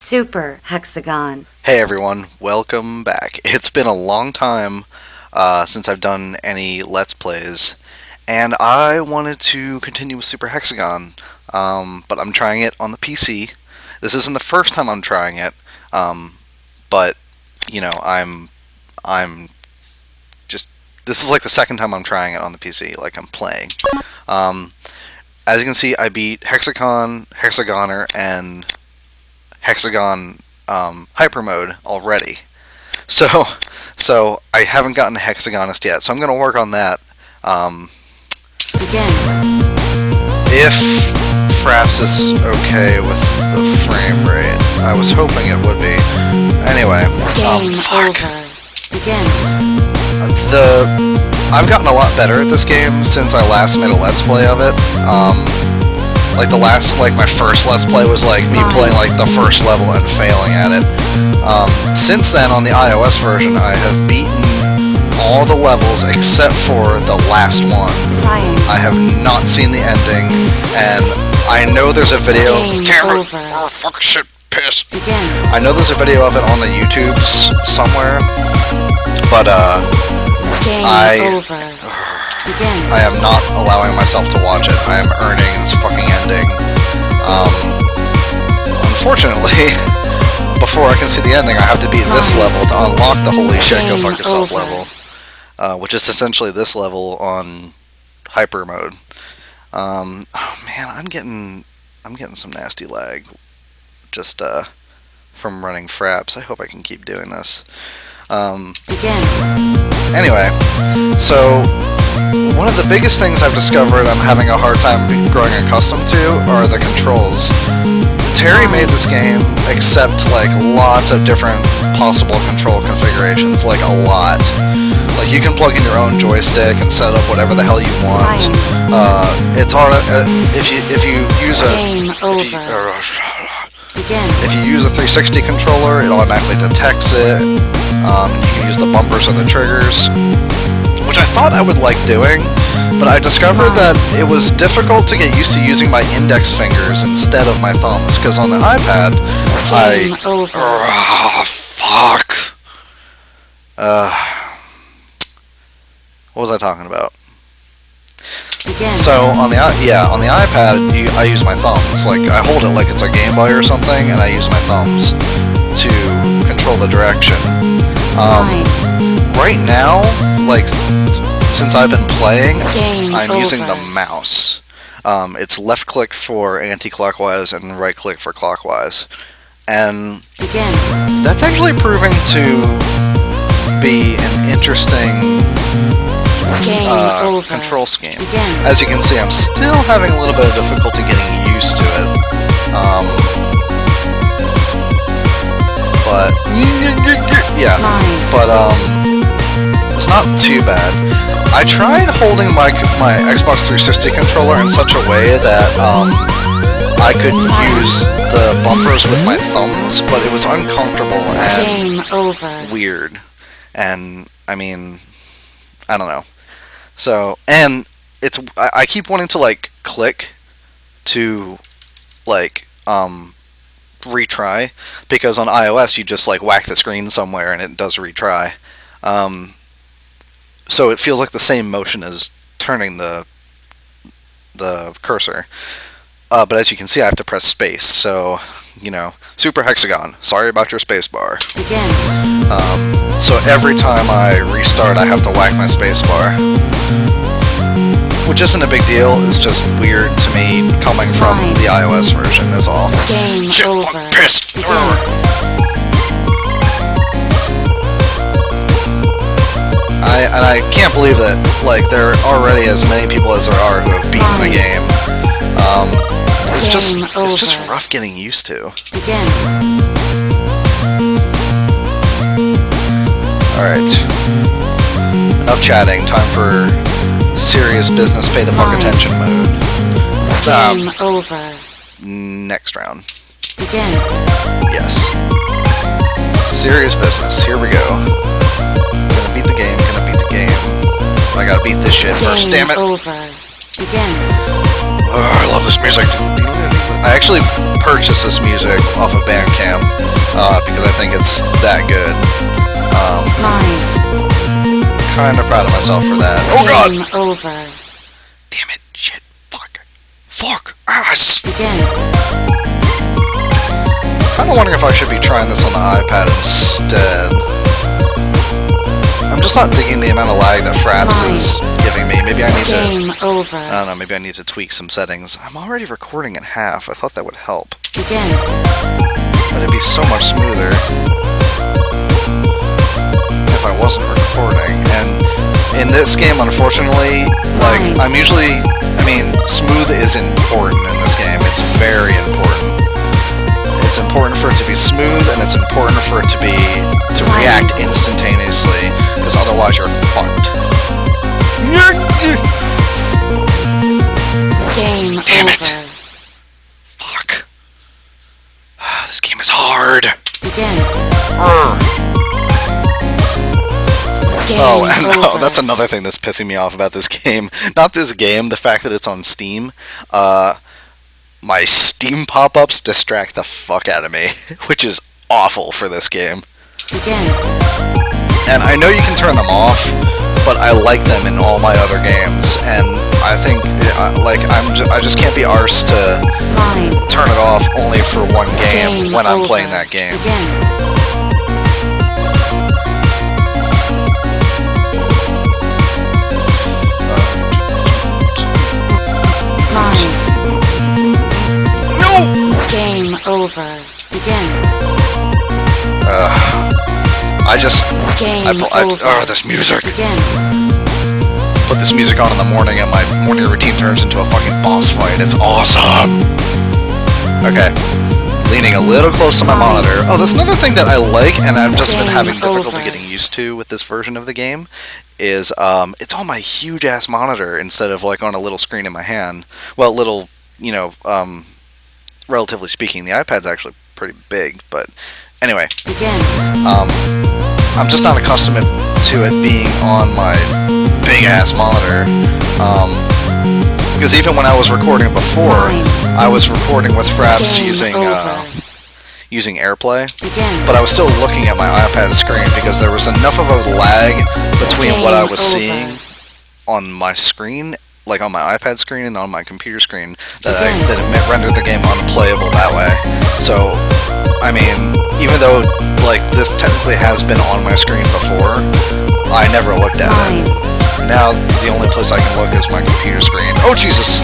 Super Hexagon. Hey everyone, welcome back. It's been a long time since I've done any Let's Plays, and I wanted to continue with Super Hexagon, but I'm trying it on the PC. This isn't the first time I'm trying it, but, you know, this is like the second time I'm trying it on the PC, like I'm playing. As you can see, I beat Hexagon, Hexagoner, and Hexagon Hyper Mode already. So I haven't gotten to Hexagonist yet, so I'm going to work on that. If Fraps is okay with the frame rate. I was hoping it would be. Anyway, fuck. I've gotten a lot better at this game since I last made a Let's Play of it. My first Let's Play was like me playing like the first level and failing at it. Since then, on the iOS version, I have beaten all the levels except for the last one. I have not seen the ending, and I know there's a video. Damn it! Oh, fuck shit, piss. I know there's a video of it on the YouTubes somewhere, but I am not allowing myself to watch it. I am earning this fucking ending. Unfortunately, before I can see the ending, I have to beat this level to unlock the holy shit go fuck yourself level, which is essentially this level on Hyper Mode. Oh man, I'm getting some nasty lag just from running Fraps. I hope I can keep doing this. Anyway, so one of the biggest things I've discovered I'm having a hard time growing accustomed to are the controls. Terry made this game accept like lots of different possible control configurations, like a lot. Like you can plug in your own joystick and set up whatever the hell you want. It's hard if you use a 360 controller, it automatically detects it. You can use the bumpers or the triggers, which I thought I would like doing, but I discovered that it was difficult to get used to using my index fingers instead of my thumbs, because on the iPad, fuck. What was I talking about? So on the iPad, I use my thumbs. Like I hold it like it's a Game Boy or something, and I use my thumbs to control the direction. Right now, like since I've been playing, I'm using the mouse. It's left click for anti-clockwise and right click for clockwise, and that's actually proving to be an interesting control scheme. As you can see, I'm still having a little bit of difficulty getting used to it. But it's not too bad. I tried holding my Xbox 360 controller in such a way that I could use the bumpers with my thumbs, but it was uncomfortable and weird. And I mean, I don't know. So, and I keep wanting to like click to like retry, because on iOS you just like whack the screen somewhere and it does retry. So it feels like the same motion as turning the cursor. But as you can see, I have to press space. So, you know, Super Hexagon, sorry about your space bar. So every time I restart, I have to whack my space bar. Which isn't a big deal, it's just weird to me coming from the iOS version, is all. Shit, fuck, pissed! I can't believe that, like, there are already as many people as there are who have beaten the game. It's just rough getting used to. Alright. Enough chatting, time for serious business, pay the fuck attention mode. Next round. Yes. Serious business, here we go. Gonna beat the game. I gotta beat this shit first, damn it! I love this music. I actually purchase this music off of Bandcamp because I think it's that good. Kind of proud of myself for that. Oh god! Game over. Damn it! Shit! Fuck! Fuck! Ass! Begin. Kind of wondering if I should be trying this on the iPad instead. I'm just not digging the amount of lag that Fraps is giving me. Maybe I need Game over. I don't know, maybe I need to tweak some settings. I'm already recording in half. I thought that would help. Begin. But it'd be so much smoother if I wasn't recording. And in this game, unfortunately, like, I'm usually... I mean, smooth is important in this game. It's very important. It's important for it to be smooth, and it's important for it to react instantaneously, because otherwise you're fucked. Game Damn it! over. Fuck. This game is hard. Begin. Game Oh, and over. that's another thing that's pissing me off about this game. Not this game, the fact that it's on Steam. My Steam pop-ups distract the fuck out of me, which is awful for this game. Begin. And I know you can turn them off, but I like them in all my other games, and I think, like, I just can't be arsed to turn it off only for one game when I'm playing that game. Begin. Game over. Begin. This music. Begin. Put this music on in the morning and my morning routine turns into a fucking boss fight. It's awesome. Okay. Leaning a little close to my monitor. Oh, that's another thing that I like, and I've just been having difficulty getting used to with this version of the game, is it's on my huge-ass monitor instead of, like, on a little screen in my hand. Well, little, you know, relatively speaking, the iPad's actually pretty big, but anyway. Begin. I'm just not accustomed to it being on my big-ass monitor. Because even when I was recording before, I was recording with Fraps using AirPlay, but I was still looking at my iPad screen because there was enough of a lag between what I was seeing on my screen, like on my iPad screen and on my computer screen, that it rendered the game unplayable that way. So, I mean, even though, like, this technically has been on my screen before, I never looked at it. Now, the only place I can look is my computer screen. Oh, Jesus!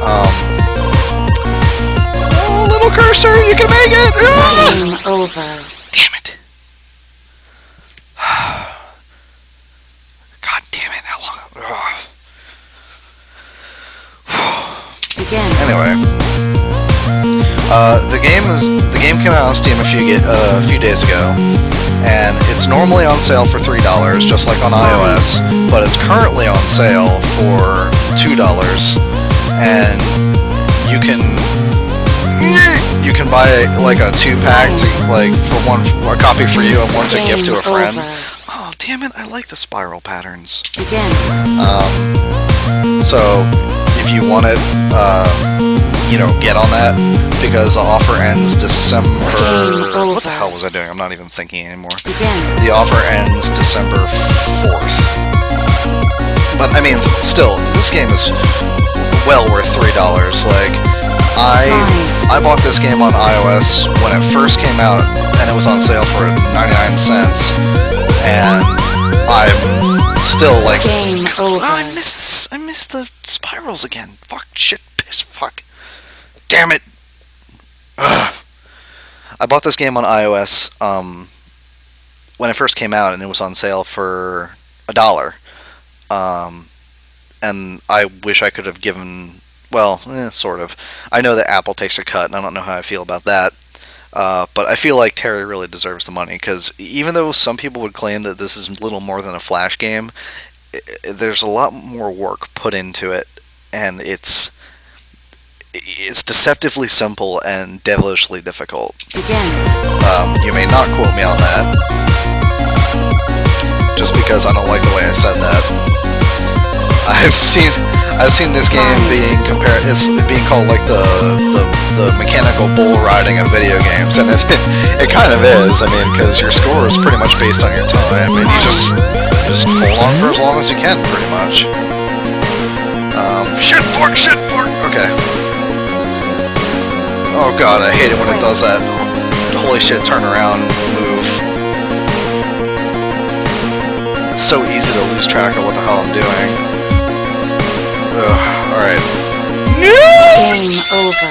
Oh, little cursor, you can make it! Game over. Damn it. God damn it, how long? Begin. Anyway, the game came out on Steam a few days ago, and it's normally on sale for $3, just like on iOS, but it's currently on sale for $2, and you can buy like a 2-pack to, like, for a copy for you and one to gift to a friend. Oh, damn it! I like the spiral patterns. Begin. So, if you want it, you know, get on that, because the offer ends December... What the hell was I doing? I'm not even thinking anymore. The offer ends December 4th. But, I mean, still, this game is well worth $3. Like, I bought this game on iOS when it first came out, and it was on sale for 99 cents, and I'm still like, oh, I miss this. I miss the spirals again. Fuck, shit, piss, fuck. Damn it. Ugh. I bought this game on iOS when it first came out, and it was on sale for $1. And I wish I could have given, well, sort of. I know that Apple takes a cut, and I don't know how I feel about that. But I feel like Terry really deserves the money, because even though some people would claim that this is little more than a Flash game, there's a lot more work put into it, and it's deceptively simple and devilishly difficult. You may not quote me on that, just because I don't like the way I said that. I've seen this game being compared. It's being called like the mechanical bull riding of video games, and it kind of is. I mean, because your score is pretty much based on your time, and you just hold on for as long as you can, pretty much. Shit fork, shit fork. Okay. Oh god, I hate it when it does that. Holy shit, turn around move. It's so easy to lose track of what the hell I'm doing. Ugh, alright. Game over.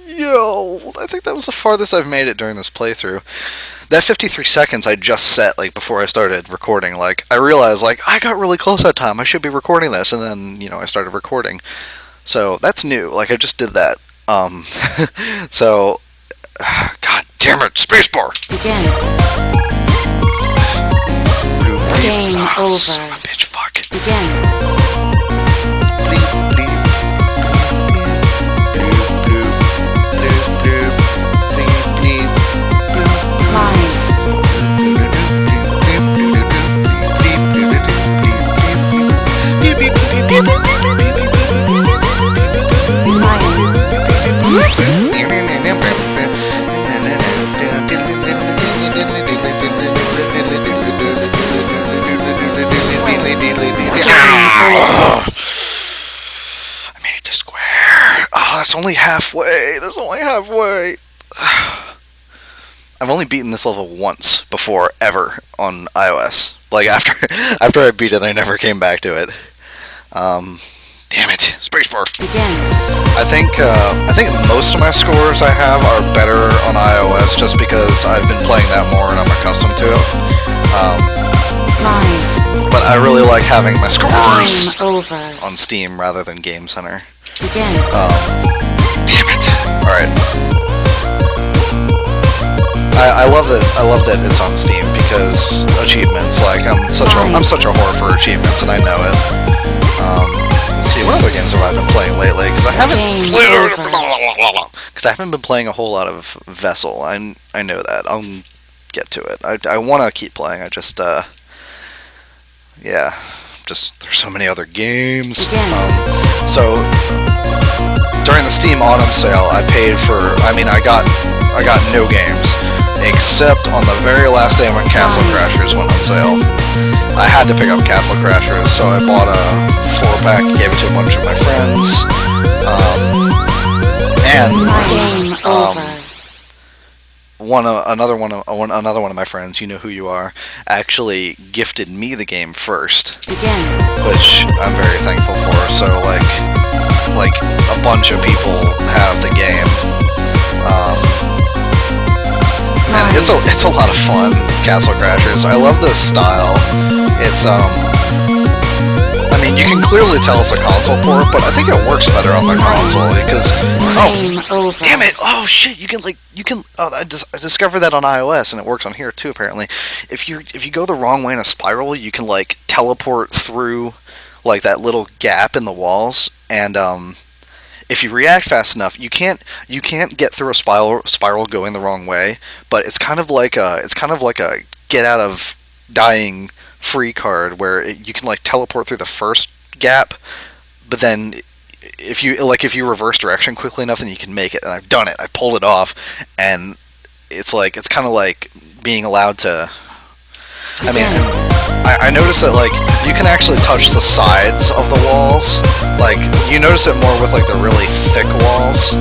Yo, I think that was the farthest I've made it during this playthrough. That 53 seconds I just set, like, before I started recording, like, I realized, like, I got really close that time, I should be recording this, and then, you know, I started recording. So, that's new, like, I just did that. So, god damn it, spacebar! Begin. Game over. Son of a bitch, fuck. Begin. I made it to square. Oh, that's only halfway. That's only halfway. I've only beaten this level once before, ever, on iOS. Like, after I beat it, I never came back to it. Damn it. Spacebar. I think most of my scores I have are better on iOS just because I've been playing that more and I'm accustomed to it. But I really like having my scores on Steam rather than Game Center. Damn it. Alright. I love that it's on Steam because achievements, like I'm such a whore for achievements and I know it. Let's see, what other games have I been playing lately? Because I haven't been playing a whole lot of Vessel. I know that. I'll get to it. I want to keep playing. I just yeah, just there's so many other games. So during the Steam Autumn sale, I paid for. I mean, I got no games except on the very last day when Castle Crashers went on sale. I had to pick up Castle Crashers, so I bought a 4-pack, gave it to a bunch of my friends, and another one of my friends, you know who you are, actually gifted me the game first, which I'm very thankful for. So like a bunch of people have the game, and it's a lot of fun. Castle Crashers. I love the style. It's I mean, you can clearly tell it's a console port, but I think it works better on the console because damn it! Oh shit! You can I discovered that on iOS and it works on here too. Apparently, if you go the wrong way in a spiral, you can like teleport through like that little gap in the walls, and if you react fast enough, you can't get through a spiral going the wrong way. But it's kind of like a get out of dying free card where you can like teleport through the first gap, but then if you reverse direction quickly enough, then you can make it. And I've done it. I pulled it off, and it's kind of like being allowed to. I mean, I noticed that like you can actually touch the sides of the walls. Like you notice it more with like the really thick walls.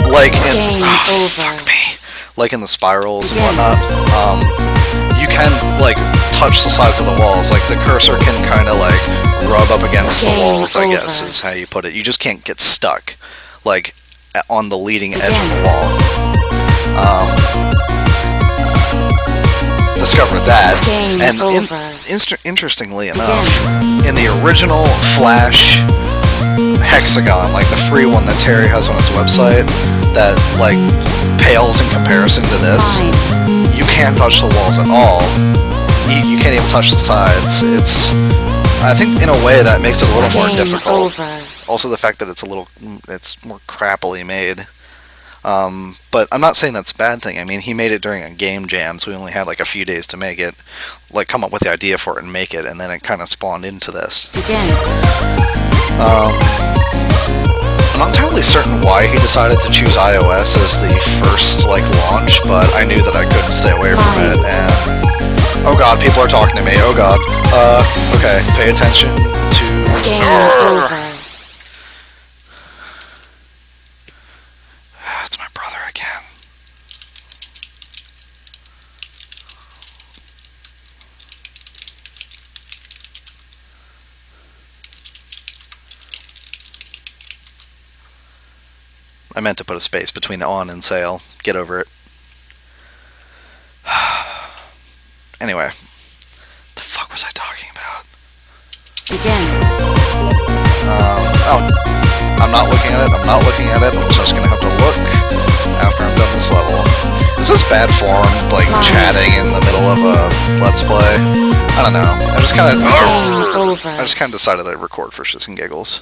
Like in fuck me. Like in the spirals and whatnot, you can like touch the sides of the walls. Like the cursor can kind of like rub up against the walls, I guess is how you put it. You just can't get stuck like on the leading edge of the wall. Discovered that, and interestingly enough, in the original Flash Hexagon, like the free one that Terry has on his website, that like pales in comparison to this. You can't touch the walls at all. You can't even touch the sides. I think in a way that makes it a little more difficult. Also the fact that it's more crappily made. But I'm not saying that's a bad thing. I mean, he made it during a game jam, so we only had like a few days to make it, like come up with the idea for it and make it, and then it kind of spawned into this. Begin. I'm not entirely certain why he decided to choose iOS as the first like launch, but I knew that I couldn't stay away from it. And oh god, people are talking to me. Oh god. Okay, pay attention to. Game over. It's my brother again. I meant to put a space between on and sale. Get over it. Anyway, the fuck was I talking about? Begin. Oh, I'm not looking at it. I'm not looking at it. I'm just gonna have to look after I'm done this level. Is this bad form, like chatting in the middle of a let's play? I don't know. I just kind of. I just kind of decided I'd record for shits and giggles.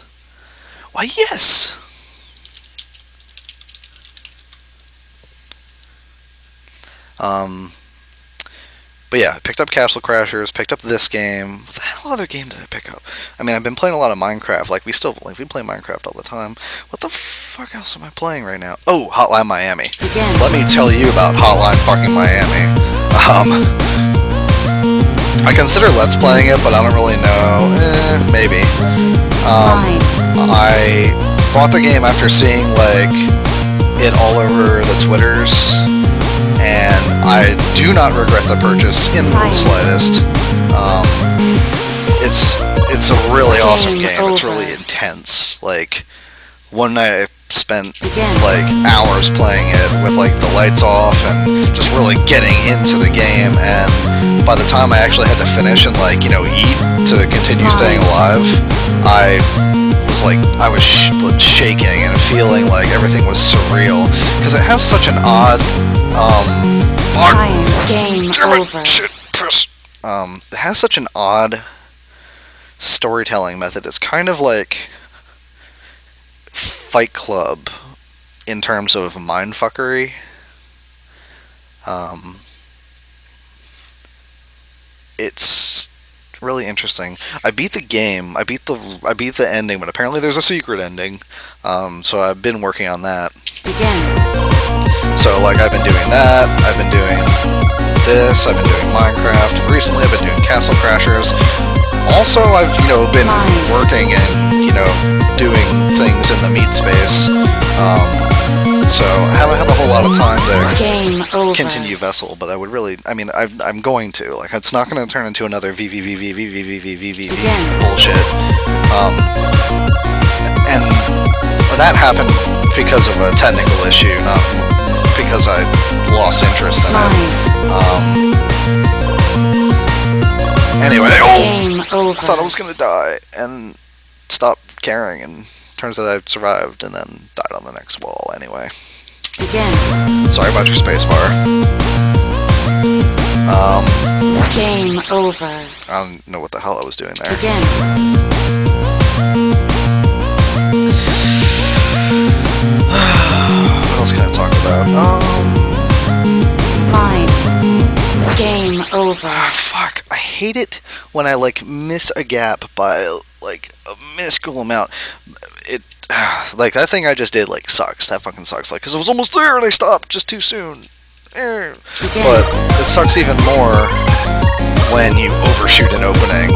Why, yes. But yeah, I picked up Castle Crashers, picked up this game. What the hell other game did I pick up? I mean, I've been playing a lot of Minecraft. Like, we play Minecraft all the time. What the fuck else am I playing right now? Oh, Hotline Miami. Again. Let me tell you about Hotline fucking Miami. I consider Let's Playing it, but I don't really know. Maybe. I bought the game after seeing, like, it all over the Twitters, and I do not regret the purchase in the slightest. It's a really awesome game. It's really intense. Like, one night I spent like hours playing it with like the lights off and just really getting into the game, and by the time I actually had to finish and like, you know, eat to continue staying alive, I was shaking and feeling like everything was surreal, because it has such an odd Game over. it has such an odd storytelling method. It's kind of like Fight Club in terms of mindfuckery. It's really interesting. I beat the game. I beat the ending, but apparently there's a secret ending. So I've been working on that. So like I've been doing that. I've been doing this. I've been doing Minecraft. Recently I've been doing Castle Crashers. Also I've, you know, been working and, you know, doing things in the meat space. So I haven't had a whole lot of time to continue Vessel, but I would really, I mean, I'm going to. Like, it's not going to turn into another VVVVVVVVVV bullshit. And that happened because of a technical issue, not because I lost interest in it. Anyway, I thought I was going to die and stop caring, and turns out I survived and then died on the next wall anyway. Sorry about your spacebar. Game over. I don't know what the hell I was doing there. What else can I talk about? Fine. Game over. Fuck. I hate it when I like miss a gap by like a minuscule amount. Like that thing I just did like sucks. That fucking sucks. Like, because it was almost there and I stopped just too soon. But it sucks even more when you overshoot an opening.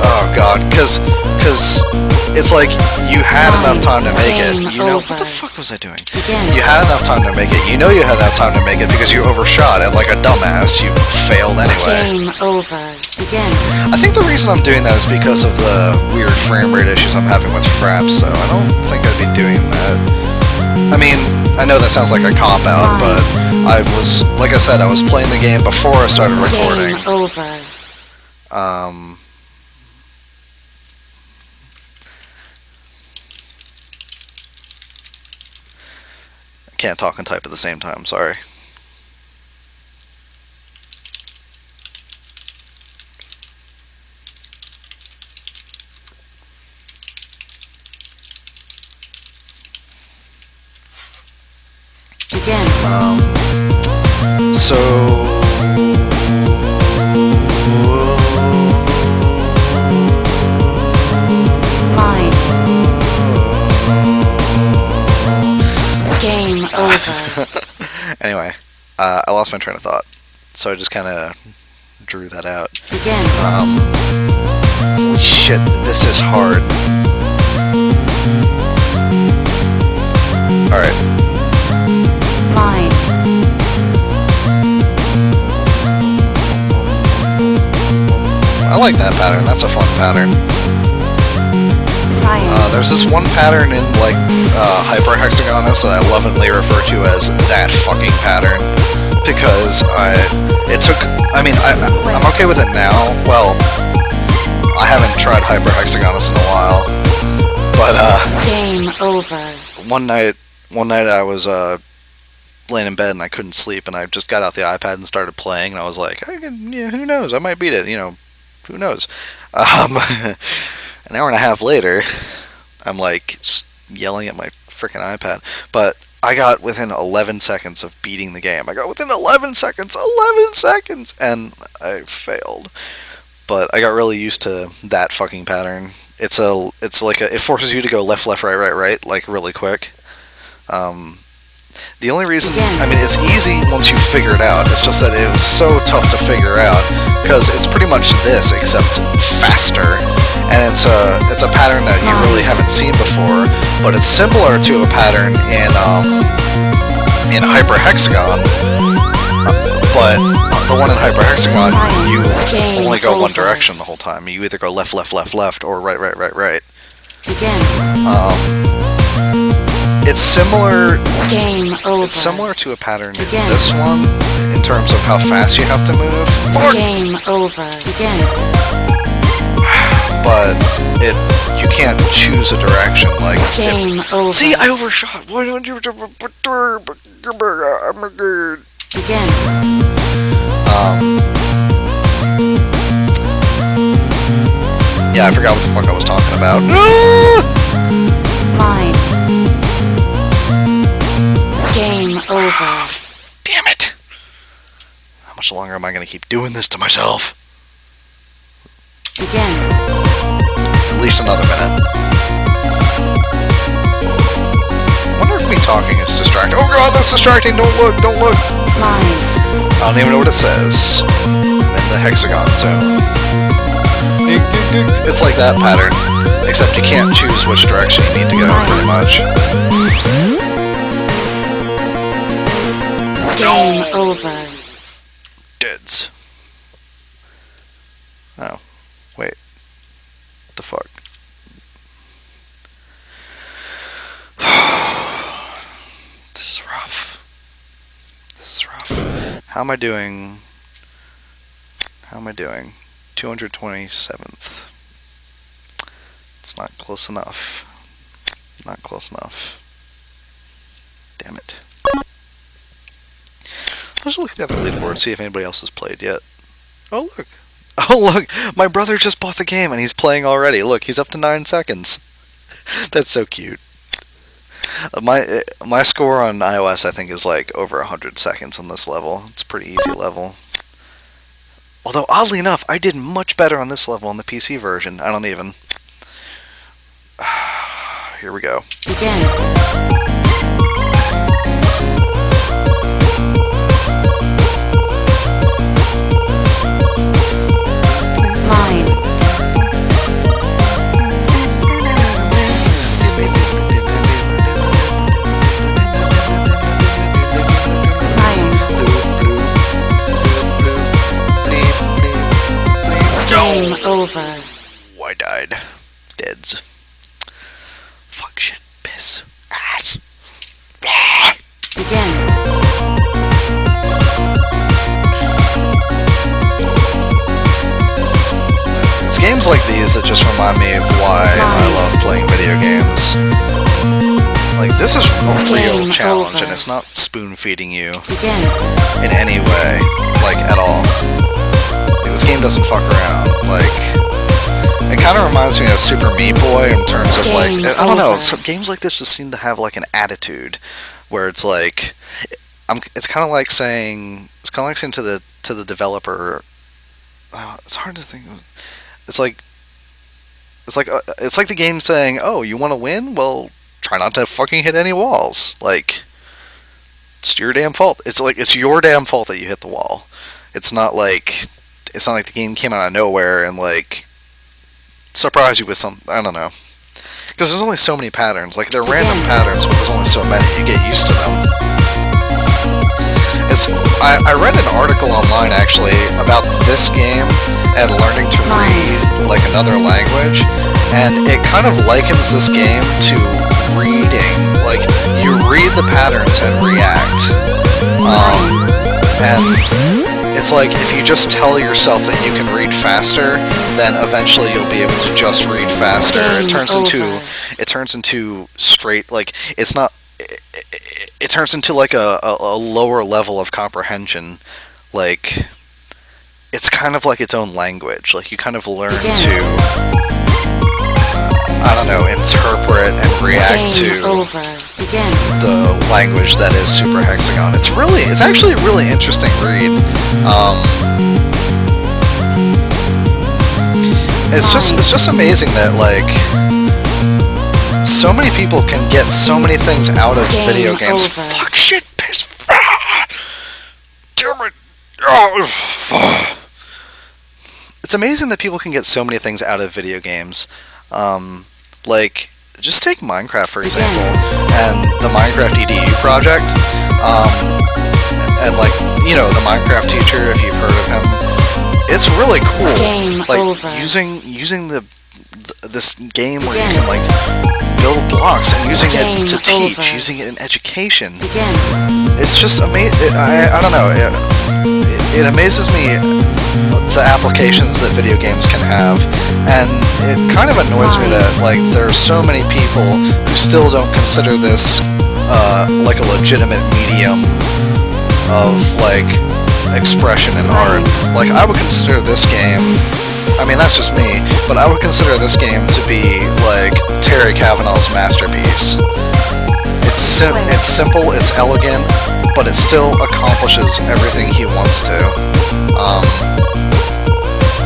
Oh god, because it's like you had enough time to make it. You know, what the fuck was I doing? You had enough time to make it. You know you had enough time to make it because you overshot it like a dumbass. You failed anyway. Game over. I think the reason I'm doing that is because of the weird frame rate issues I'm having with Fraps, so I don't think I'd be doing that. I mean, I know that sounds like a cop-out, but I was, like I said, I was playing the game before I started recording. Game over. I can't talk and type at the same time, sorry. So Mine. Game over. anyway, I lost my train of thought, so I just kind of drew that out. Begin. Holy shit, this is hard. Alright. Mine. I like that pattern. That's a fun pattern. Triangle. There's this one pattern in like Hyperhexagonus that I lovingly refer to as that fucking pattern because I'm okay with it now. Well, I haven't tried Hyperhexagonus in a while, but Game over. one night I was laying in bed and I couldn't sleep, and I just got out the iPad and started playing, and I was like, who knows? I might beat it. Who knows? An hour and a half later, I'm like yelling at my freaking iPad, but I got within 11 seconds of beating the game. I got within 11 seconds, and I failed. But I got really used to that fucking pattern. It forces you to go left, right, like really quick. The only reason, it's easy once you figure it out. It's just that it was so tough to figure out because it's pretty much this except faster, and it's a pattern that you really haven't seen before. But it's similar to a pattern in Hyperhexagon. But the one in Hyperhexagon, you only go one direction the whole time. You either go left, or right. Begin. It's similar. Game over. It's similar to a pattern in this one in terms of how fast you have to move. Game over. Begin. But you can't choose a direction. Like Game over. See, I overshot. Why don't you? Begin. Yeah, I forgot what the fuck I was talking about. Mine. Game over. Damn it! How much longer am I gonna keep doing this to myself? Begin. At least another minute. I wonder if me talking is distracting. Oh god, that's distracting! Don't look! Mine. I don't even know what it says. I'm in the hexagon zone. It's like that pattern, except you can't choose which direction you need to go, pretty much. Game over. Deads. Oh. Wait. What the fuck? This is rough. How am I doing? 227th. It's not close enough. Damn it. Let's look at the other leaderboard, see if anybody else has played yet. Oh look! My brother just bought the game and he's playing already. Look, he's up to 9 seconds. That's so cute. My score on iOS, I think, is like over 100 seconds on this level. It's a pretty easy level. Although, oddly enough, I did much better on this level on the PC version. I don't even... Here we go. Begin. Mine. Game over. I died. Deads. Fuck, shit, piss, ass. Begin. It's games like these that just remind me of why I love playing video games. Like, this is a real challenge, and it's not spoon-feeding you Begin. in any way, like, at all. Like, this game doesn't fuck around. Like, it kind of reminds me of Super Meat Boy in terms of, like, I don't know, some games like this just seem to have, like, an attitude where it's like, It's kind of like saying to the developer. It's hard to think. It's like it's like the game saying, "Oh, you want to win? Well, try not to fucking hit any walls." Like, it's your damn fault. It's like it's your damn fault that you hit the wall. It's not like the game came out of nowhere and like surprised you with some. I don't know. Because there's only so many patterns. Like, they're random patterns, but there's only so many. You get used to them. I read an article online, actually, about this game and learning to read, like, another language. And it kind of likens this game to reading. Like, you read the patterns and react. And it's like, if you just tell yourself that you can read faster, then eventually you'll be able to just read faster. It turns into straight, like, it's not, it turns into like a lower level of comprehension. Like, it's kind of like its own language. Like, you kind of learn to, I don't know, interpret and react to the language that is Super Hexagon. It's actually a really interesting read. It's just amazing that, like, so many people can get so many things out of video games. Fuck, shit, piss. Damn it. It's amazing that people can get so many things out of video games. Like, just take Minecraft, for example, and the Minecraft EDU project. And, like, you know, the Minecraft teacher, if you've heard of him. It's really cool. Like, using this game where you can, like, build blocks and using it to teach, using it in education. It's just amazing. I don't know. It amazes me the applications that video games can have, and it kind of annoys me that, like, there are so many people who still don't consider this like a legitimate medium of, like, expression in art. Like, I would consider this game, I mean, that's just me, but I would consider this game to be, like, Terry Kavanagh's masterpiece. It's simple, it's elegant, but it still accomplishes everything he wants to.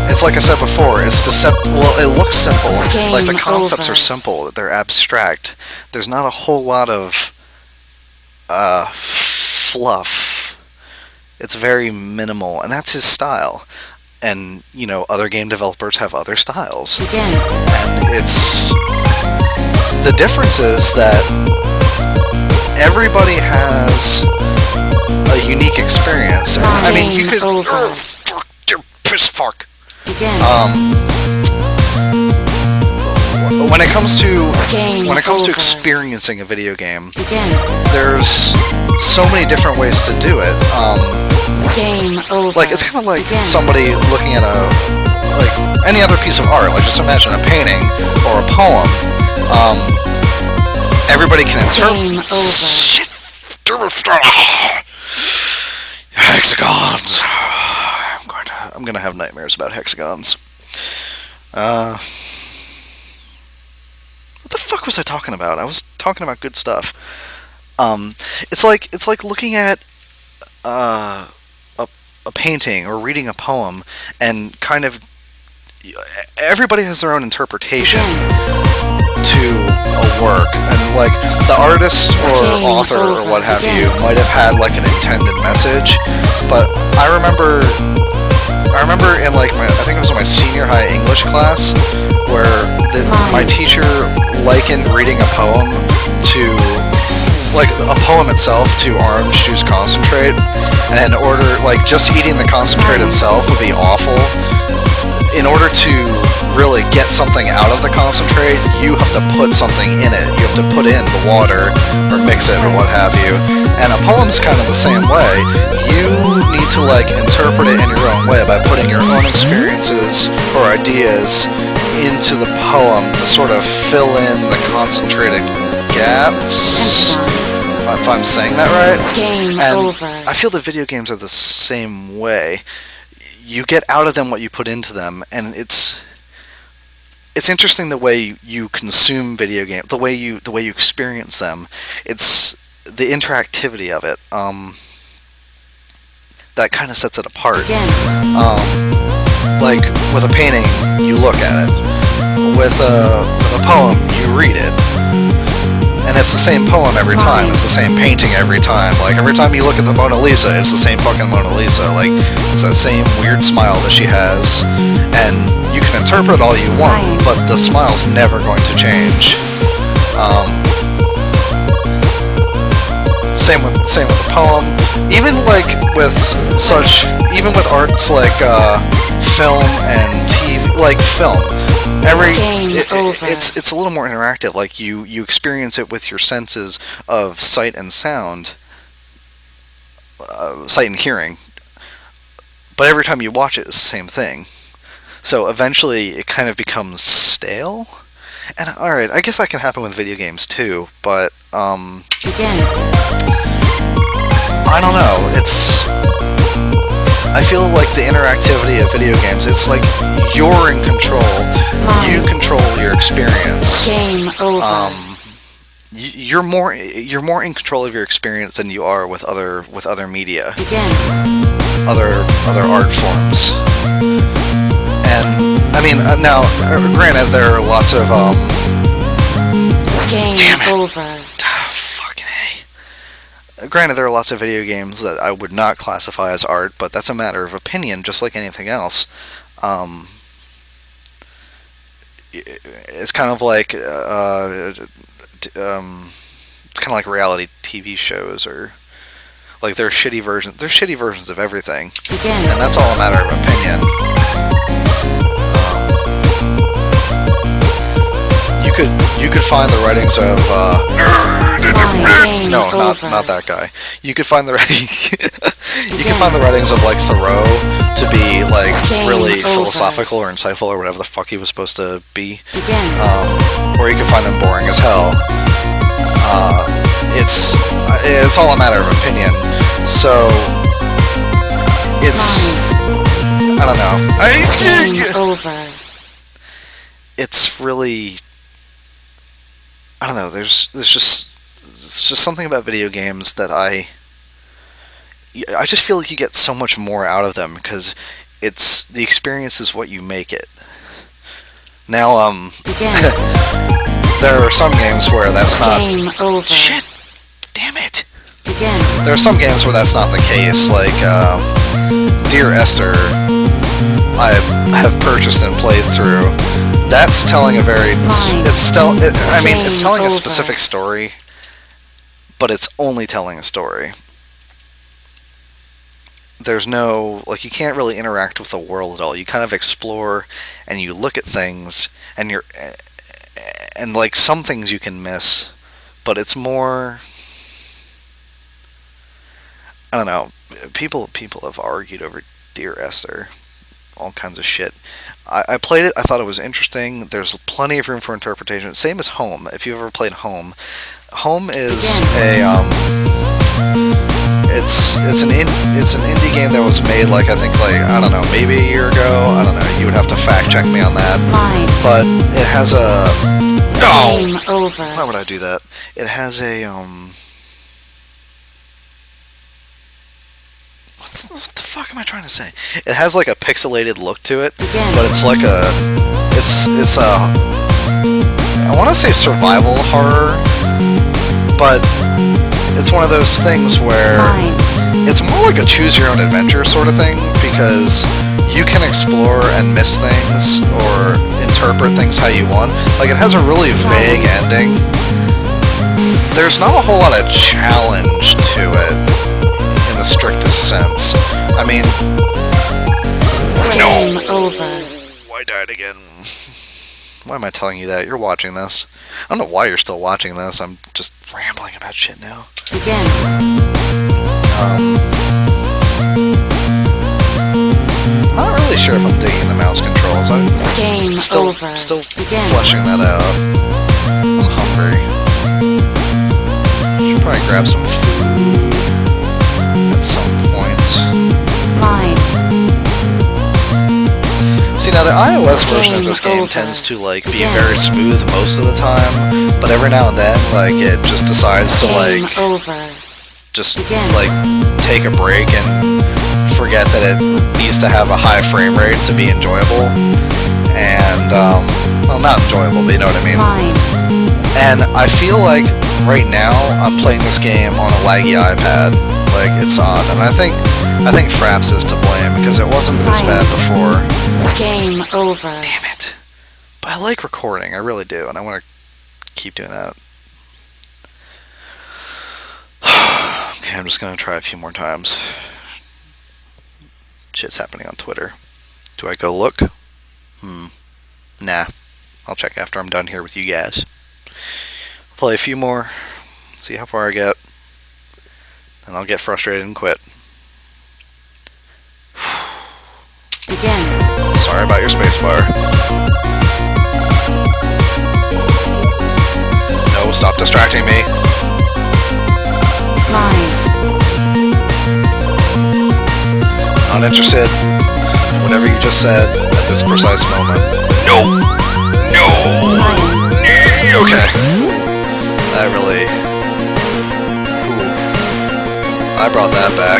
It's like I said before, it's well, it looks simple. Like, the concepts are simple, they're abstract. There's not a whole lot of fluff. It's very minimal, and that's his style. And, you know, other game developers have other styles. And it's... The difference is that everybody has a unique experience. And, I mean, you could... Fuck, you piss fuck. When it comes to experiencing a video game, there's so many different ways to do it. Like, it's kind of like somebody looking at like any other piece of art. Like, just imagine a painting or a poem. Everybody can interpret. Shit, hexagons. I'm gonna have nightmares about hexagons. What the fuck was I talking about? I was talking about good stuff. It's like looking at a painting or reading a poem, and kind of everybody has their own interpretation to a work, and, like, the artist or author or what have you might have had, like, an intended message, but I remember in, like, I think it was my senior high English class, where my teacher likened reading a poem to, like, a poem itself to orange juice concentrate, and like, just eating the concentrate itself would be awful. In order to really get something out of the concentrate, you have to put something in it. You have to put in the water, or mix it, or what have you. And a poem's kind of the same way. You need to, like, interpret it in your own way by putting your own experiences or ideas into the poem to sort of fill in the concentrated gaps. If I'm saying that right. I feel that video games are the same way. You get out of them what you put into them, and it's interesting the way you consume video games, the way you experience them. It's the interactivity of it. that kind of sets it apart. Begin. Like with a painting, you look at it. With a poem, you read it. And it's the same poem every time. It's the same painting every time. Like every time you look at the Mona Lisa, it's the same fucking Mona Lisa. Like it's that same weird smile that she has. And you can interpret all you want, but the smile's never going to change. Same with the poem. Even like with arts like film and TV, like film. It's a little more interactive. Like you experience it with your senses of sight and sound, sight and hearing. But every time you watch it, it's the same thing. So eventually, it kind of becomes stale. And alright, I guess that can happen with video games too. But Begin. I don't know. I feel like the interactivity of video games, it's like you're in control. You control your experience. Game over. You're more in control of your experience than you are with other media. Begin. Other art forms. And I mean, now granted there are lots of Game over. Fucking A. Granted, there are lots of video games that I would not classify as art, but that's a matter of opinion, just like anything else. It's kind of like it's kind of like reality TV shows, or like there's shitty versions of everything. Begin. And that's all a matter of opinion. You could find the writings of not that guy. You could find the you can find the writings of like Thoreau to be like really philosophical or insightful or whatever the fuck he was supposed to be. Or you can find them boring as hell. It's all a matter of opinion. So it's I don't know. It's really I don't know. There's just something about video games that I just feel like you get so much more out of them because it's the experience is what you make it. Now there are some games where that's not. Shit! Damn it! There are some games where that's not the case. Like Dear Esther, I have purchased and played through. That's telling a very. It's telling a specific story, but it's only telling a story. There's no, like, you can't really interact with the world at all. You kind of explore and you look at things, and and like some things you can miss, but it's more. I don't know. People have argued over Dear Esther, all kinds of shit. I played it. I thought it was interesting. There's plenty of room for interpretation. Same as Home. If you've ever played Home, Home is it's an indie game that was made I think I don't know, maybe a year ago. I don't know. You would have to fact check me on that. But it has a why would I do that? It has a What the fuck am I trying to say? It has like a pixelated look to it, but it's like it's a I want to say survival horror, but it's one of those things where it's more like a choose your own adventure sort of thing, because you can explore and miss things or interpret things how you want. Like, it has a really vague ending. There's not a whole lot of challenge to it in the strictest sense. I mean, I died again. Why am I telling you that? You're watching this. I don't know why you're still watching this. I'm just rambling about shit now. Not really sure if I'm digging the mouse controls. I'm still fleshing that out. I'm hungry. Should probably grab some food at some point. See, now the iOS version of this game tends to be very smooth most of the time, but every now and then it just decides to just take a break and forget that it needs to have a high frame rate to be enjoyable. And, well, not enjoyable, but you know what I mean. Line. And I feel like right now I'm playing this game on a laggy iPad. Like, it's odd. And I think Fraps is to blame because it wasn't this bad before. Game over. Damn it. But I like recording, I really do, and I want to keep doing that. Okay, I'm just going to try a few more times. Shit's happening on Twitter. Do I go look? Nah. I'll check after I'm done here with you guys. Play a few more, see how far I get, then I'll get frustrated and quit. Begin. Sorry about your spacebar. No, stop distracting me. Line. Not interested in whatever you just said at this precise moment. No! No! Line. Okay. That really... Ooh. I brought that back.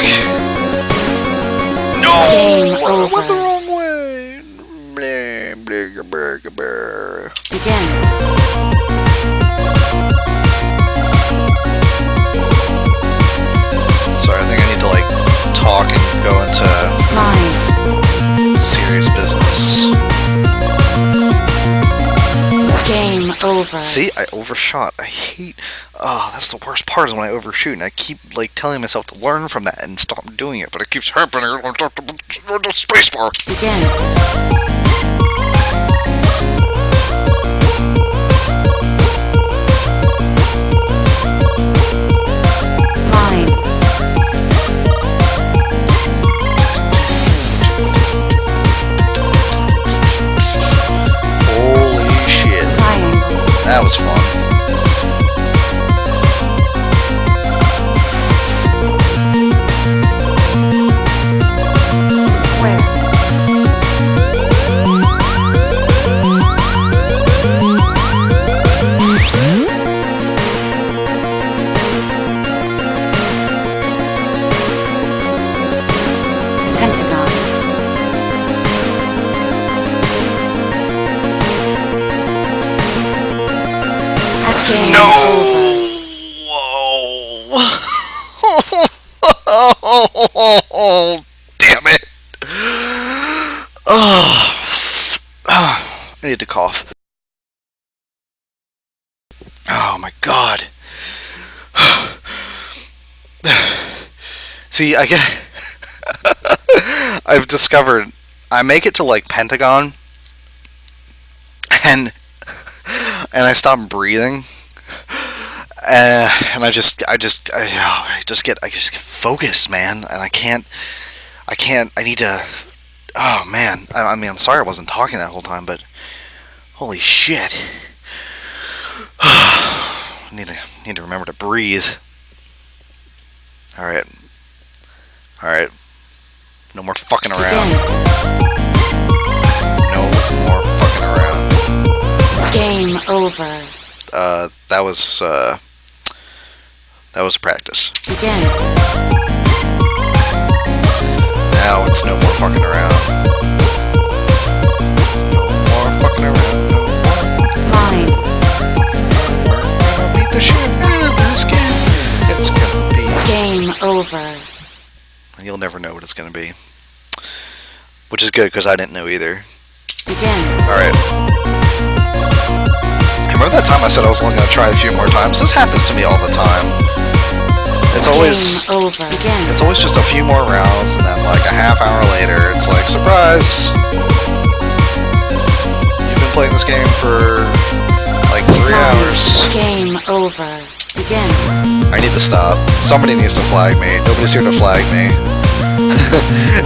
No! Game I went over. the wrong way. Blah, blah, blah, blah, blah. Begin. Sorry, I think I need to, like, talk and go into Line. serious business. Game over. See, I overshot. I hate... Oh, that's the worst part is when I overshoot, and I keep, like, telling myself to learn from that and stop doing it, but it keeps happening. The spacebar. Begin. Line. Holy shit. Triangle. That was fun. Square. Pentagon. Game No! over. Whoa! Damn it! Oh, I need to cough. Oh my god. See, I get... I've discovered I make it to like Pentagon and I stop breathing. And I just get focused, man, and I can't, I need to, oh man, I mean, I'm sorry I wasn't talking that whole time, but holy shit. I need to remember to breathe. Alright. No more fucking around. No more fucking around. Game over. That was practice. Begin. Now it's no more fucking around. No more fucking around. No more. Line. We're gonna beat the shit out of this game. It's gonna be... Game over. And you'll never know what it's gonna be. Which is good, because I didn't know either. Begin. Alright. Remember that time I said I was only gonna try a few more times? This happens to me all the time. It's always... Game over. Begin. It's always just a few more rounds, and then like a half hour later, it's like, surprise! You've been playing this game for like 3 hours. Game over. Begin. I need to stop. Somebody needs to flag me. Nobody's here to flag me.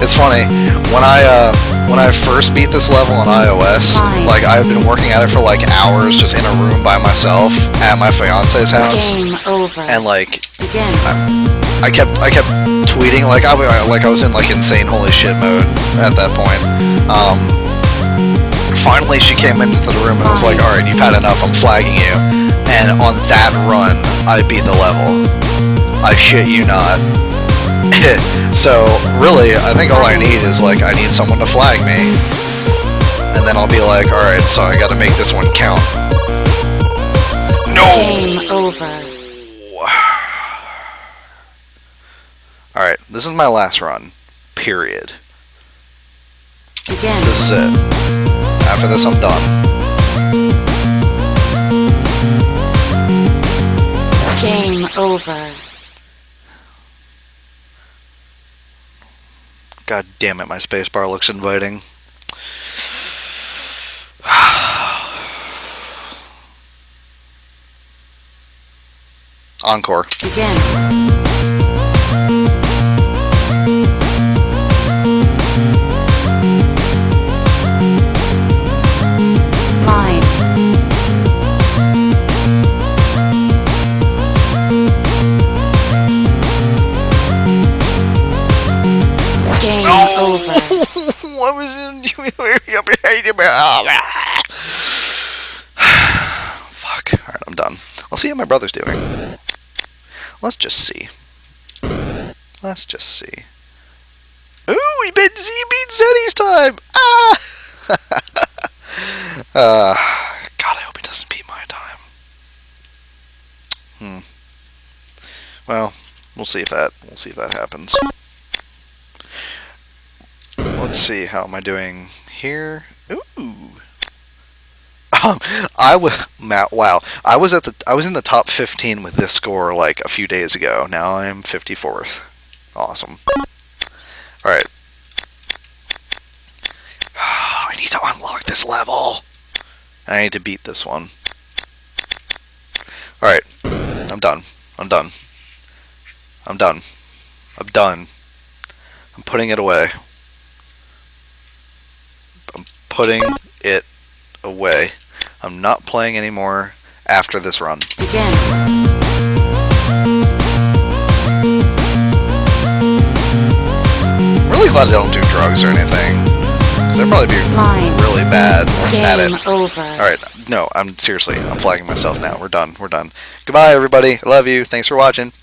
It's funny. When I first beat this level on iOS, like I've been working at it for like hours just in a room by myself at my fiance's house. Game over. And like Begin. I kept tweeting like I was in like insane holy shit mode at that point. Finally she came into the room and was like, alright, you've had enough, I'm flagging you. And on that run I beat the level. I shit you not. So really, I think all I need is like I need someone to flag me, and then I'll be like, all right, so I got to make this one count. No. Game over. All right, this is my last run. Period. Begin. This is it. After this, I'm done. Game over. God damn it, my spacebar looks inviting. Encore. Begin. Line. Game over. What was in Fuck. Alright, I'm done. I'll see how my brother's doing. Let's just see. Let's just see. Ooh, he beat Zeddy's time! Ah! God, I hope he doesn't beat my time. Well, we'll see if that happens. Let's see, how am I doing here? Ooh. Wow. I was in the top 15 with this score like a few days ago. Now I'm 54th. Awesome. All right. I need to unlock this level. I need to beat this one. All right. I'm done. I'm done. I'm done. I'm done. I'm putting it away. I'm putting it away. I'm not playing anymore after this run. Begin. I'm really glad I don't do drugs or anything. Because I'd probably be really bad at it. Game over. Alright, no, I'm flagging myself now. We're done. Goodbye, everybody. I love you. Thanks for watching.